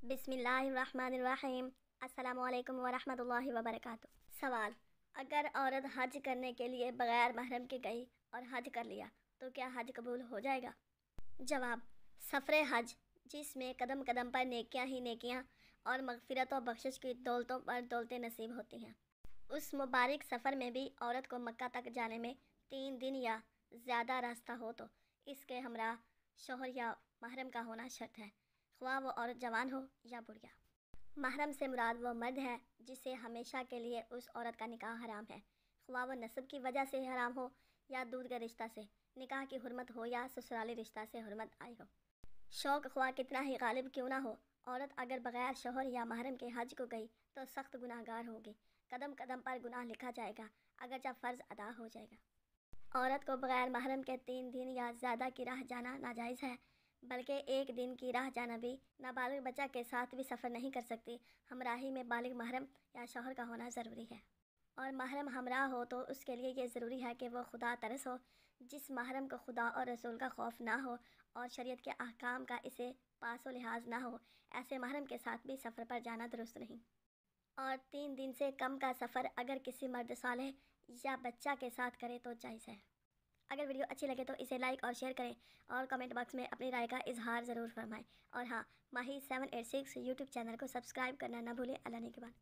बिस्मिल्लाहिर्रहमानिर्रहीम। अस्सलामु अलैकुम वरहमतुल्लाहि वबरकातुह। सवाल: अगर औरत हज करने के लिए बग़ैर महरम के गई और हज कर लिया तो क्या हज कबूल हो जाएगा? जवाब: सफ़र हज, जिसमें कदम कदम पर नेकियां ही नेकियां और मग़फ़िरत व बख्शिश की दौलतों पर दौलतें नसीब होती हैं, उस मुबारक सफ़र में भी औरत को मक्का तक जाने में 3 दिन या ज़्यादा रास्ता हो तो इसके हमरा शौहर या महरम का होना शर्त है, ख्वाह वो औरत जवान हो या बुढ़िया। महरम से मुराद वो मर्द है जिसे हमेशा के लिए उस औरत का निकाह हराम है, ख्वाह वो नस्ब की वजह से हराम हो या दूध के रिश्ता से, निकाह की हुर्मत हो या ससुराली रिश्ता से हुर्मत आई हो। शौक़ ख्वाह कितना ही गालिब क्यों ना हो, औरत अगर बग़ैर शौहर या महरम के हज को गई तो सख्त गुनाहगार होगी। कदम कदम पर गुनाह लिखा जाएगा, अगर जब फ़र्ज़ अदा हो जाएगा। औरत को बग़ैर महरम के 3 दिन या ज़्यादा की राह जाना नाजायज़ है, बल्कि 1 दिन की राह जाना भी। नाबालिग बच्चा के साथ भी सफ़र नहीं कर सकती। हमराही में बालिग महरम या शौहर का होना ज़रूरी है, और महरम हमरा हो तो उसके लिए ये ज़रूरी है कि वह खुदा तरस हो। जिस महरम को खुदा और रसूल का खौफ ना हो और शरीयत के अहकाम का इसे पासो लिहाज ना हो, ऐसे महरम के साथ भी सफ़र पर जाना दुरुस्त नहीं। और 3 दिन से कम का सफ़र अगर किसी मर्द सालेह या बच्चा के साथ करे तो जायज़ है। अगर वीडियो अच्छी लगे तो इसे लाइक और शेयर करें और कमेंट बॉक्स में अपनी राय का इजहार ज़रूर फरमाएं। और हाँ, माही 786 यूट्यूब चैनल को सब्सक्राइब करना ना भूलें। अल्लाह ने के बाद।